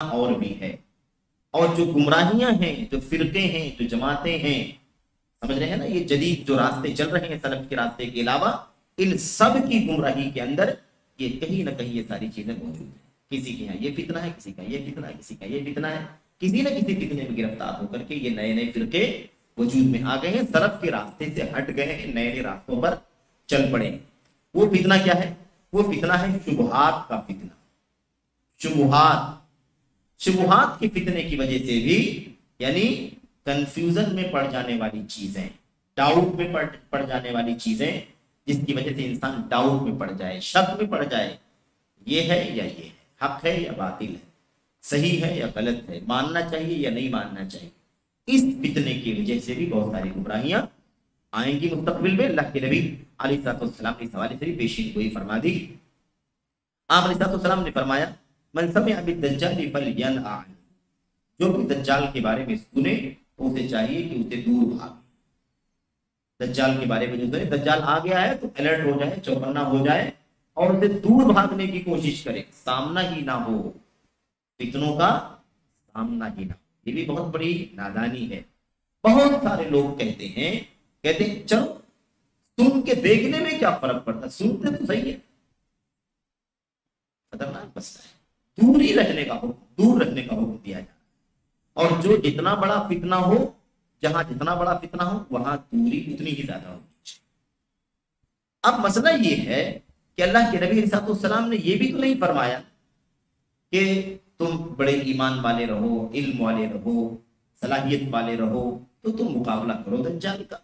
اور بھی ہے، اور جو گمراہیاں ہیں، جو فرقے ہیں، جو جماعتیں ہیں، سمجھ رہے ہیں نا، یہ جدید جو راستے چل رہے ہیں سلف کے راستے کے علاوہ، ان سب کی گمراہی کے اندر یہ کہیں نہ کہیں یہ ساری چیزیں موجود ہیں۔ کسی کے یہاں یہ فتنہ ہے، کسی کا یہ فتنہ ہے، کسی کا یہ فتنہ ہے، کسی نہ کسی فتنے میں گرفتار ہو کر کے یہ نئے نئے فرقے وجود میں آ گئے ہیں، سلف کے راستے سے ہٹ گئے ہیں، نئے نئے راستوں پر چل پڑے ہیں۔ وہ فتنہ کیا ہے؟ وہ فتنہ ہے شبہات کا فتنہ۔ شبہات کے فتنے کی وجہ سے بھی، یعنی کنفیوژن میں پڑ جانے والی چیزیں، ڈاؤٹ میں پڑ جانے والی چیزیں، جس کی وجہ سے انسان ڈاؤٹ میں پڑ جائے، شک میں پڑ جائے، یہ ہے یا یہ ہے، حق ہے یا باطل ہے، صحیح ہے یا غلط ہے، ماننا چاہیے یا نہیں ماننا چاہیے، اس فتنے کی وجہ سے بھی بہت ساری گمراہیاں آئیں گی مستقبل میں۔ اللہ کے نبی علیہ الصلوۃ والسلام نے اس حوالے سے پیشین گوئی فرما دی۔ آپ علیہ الصلوۃ والسلام نے فرمایا، من سمع بالدجال فلینأ عنہ، جو بھی دجال کے بارے میں سنے تو اسے چاہیے کہ اسے دور بھاگے۔ دجال کے بارے میں جو سنے، دجال آ گیا ہے تو الرٹ ہو جائے، چوکنا ہو جائے اور اسے دور بھاگنے کی کوشش کرے، سامنا ہی نہ ہو، فتنوں کا سامنا ہی نہ ہو۔ یہ بھی بہت بڑی نادانی ہے۔ بہت سارے لوگ کہتے ہیں چلو سن کے دیکھنے میں کیا فرق پڑتا، سنتے تو صحیح ہے، خطرناک مسئلہ ہے۔ دور ہی رہنے کا حکم، دور رہنے کا حکم دیا جائے، اور جو جتنا بڑا فتنہ ہو، جہاں جتنا بڑا فتنہ ہو وہاں دوری اتنی ہی زیادہ ہونی چاہیے۔ اب مسئلہ یہ ہے کہ اللہ کے نبی علیہ السلام نے یہ بھی تو نہیں فرمایا کہ تم بڑے ایمان والے رہو، علم والے رہو، صلاحیت والے رہو تو تم مقابلہ کرو دجال کا،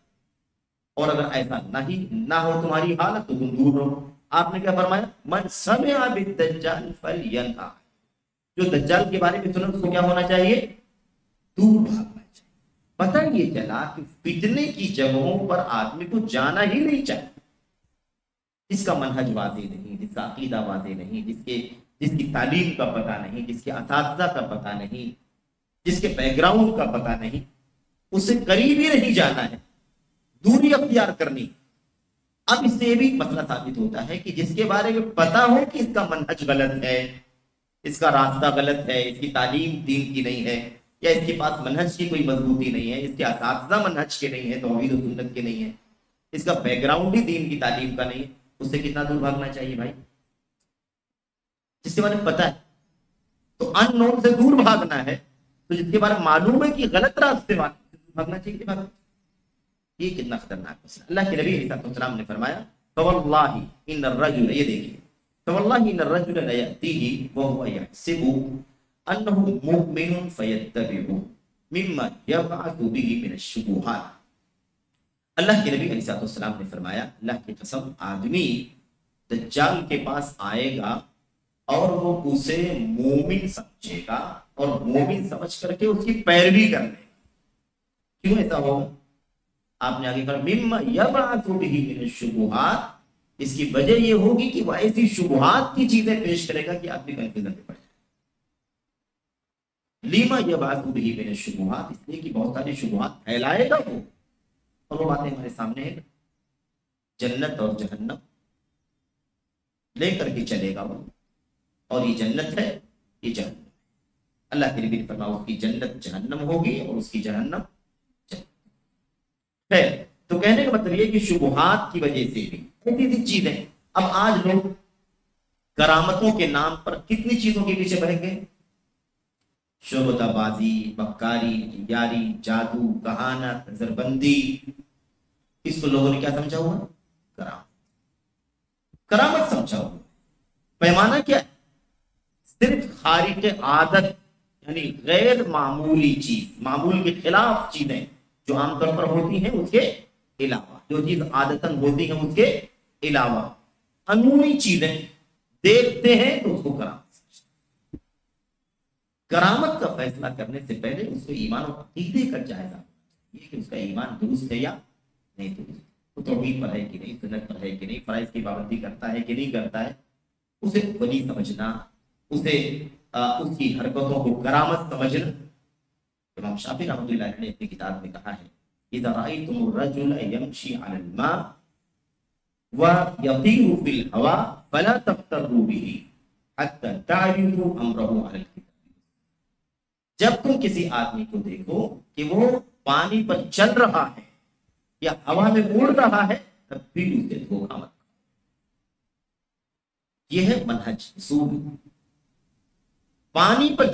اور اگر ایسا نہ ہو تمہاری حالت تو تم دور رہو۔ آپ نے کیا فرمایا؟ من سمع بالدجال فلینأ، جو دجال کے بارے میں سنا اس کو کیا ہونا چاہیے؟ دور بھاگنا چاہیے۔ پتہ یہ چلا کہ فتنے کی جگہوں پر آدمی کو جانا ہی نہیں چاہیے، جس کا منہج واضح نہیں، جس کا عقیدہ واضح نہیں، جس کی تعلیم کا پتہ نہیں، جس کے اساتذہ کا پتہ نہیں، جس کے بیک گراؤنڈ کا پتہ نہیں، اس سے قریب ہی نہیں جانا ہے، دوری اختیار کرنی۔ اب اس سے یہ بھی مسئلہ ثابت ہوتا ہے کہ جس کے بارے میں پتہ ہو کہ اس کا منہج غلط ہے، اس کا راستہ غلط ہے، اس کی تعلیم دین کی نہیں ہے، یا اس کے پاس منہج کی کوئی مضبوطی نہیں ہے، اس کے اساتذہ منہج کے نہیں ہے، توحید و سنت کے نہیں ہے، اس کا بیک گراؤنڈ ہی دین کی تعلیم کا نہیں ہے، اس سے کتنا دور بھاگنا چاہیے بھائی؟ جس کے بارے میں پتہ ہے تو ان نون سے دور بھاگنا ہے، تو جس کے بارے میں معلوم ہے کہ غلط راستے بھاگنا چاہیے کہ بھاگنا؟ یہ کتنا خطرناک مسئلہ۔ اللہ کے نبی علیہ السلام نے فرمایا، فواللہ ان الرجل، یہ دیکھیے، فواللہ ان الرجل لیأتیہ وہو یحسب انہ مؤمن فیتبعہ مما یبعث بہ من الشبہات۔ اللہ کے نبی علیہ السلام نے فرمایا، اللہ کی قسم، آدمی دجال کے پاس آئے گا اور وہ اسے مومن سمجھے گا اور مومن سمجھ کر کے اس کی پیروی کرنے گا۔ کیوں ایسا ہوگا؟ آپ نے آگے کہا مما یبعث بہ من الشبہات، اس کی وجہ یہ ہوگی کہ وہ ایسی شبہات کی چیزیں پیش کرے گا کہ آدمی کنفیوژن میں پڑ جائے۔ لیما یبعث بہ من الشبہات، اس لیے کہ بہت ساری شبہات پھیلائے گا وہ، اور وہ باتیں ہمارے سامنے ہیں، جنت اور جہنم لے کر کے چلے گا وہ، اور یہ جنت ہے، یہ جہنم ہے۔ اللہ کے نبی نے فرمایا اس کی جنت جہنم ہوگی اور اس کی جہنم ہے۔ تو کہنے کا مطلب یہ کہ شبہات کی وجہ سے بھی ایسی چیزیں، اب آج لوگ کرامتوں کے نام پر کتنی چیزوں کے پیچھے بہہ گئے، شعبدہ بازی، مکاری، یاری، جادو، کہانت، نظر بندی، اس کو لوگوں نے کیا سمجھا ہوا؟ کرامت سمجھا ہوا۔ پیمانہ کیا ہے؟ صرف خارق عادت، یعنی غیر معمولی چیز، معمول کے خلاف چیزیں جو عام طور پر ہوتی ہیں اس کے علاوہ، جو چیز عادتاً ہوتی ہیں اس کے علاوہ، انوئی چیزیں دیکھتے ہیں تو اس کو کرامت سمجھتے ہیں۔ کرامت کا فیصلہ کرنے سے پہلے اس کو ایمان و عقیدے کا جائزہ یہ کہ اس کا ایمان درست ہے یا نہیں درست، وہ توحید پر ہے کہ نہیں، سنت پر ہے کہ نہیں، فرائض کی پابندی کرتا ہے کہ نہیں کرتا ہے، اسے ولی سمجھنا، اسے اس کی حرکتوں کو کرامت سمجھنا۔ امام شافعی رحمۃ اللہ علیہ نے اپنی کتاب میں کہا ہے، اذا رأيتم الرجل يمشي على الماء ويطير في الهواء فلا تغتروا به حتى تعرضوا امره على الكتاب۔ جب تم کسی آدمی کو دیکھو کہ وہ پانی پر چل رہا ہے یا ہوا میں اڑ رہا ہے تب بھی اسے دھوکہ مت۔ یہ ہے منہج اصول۔ پانی پر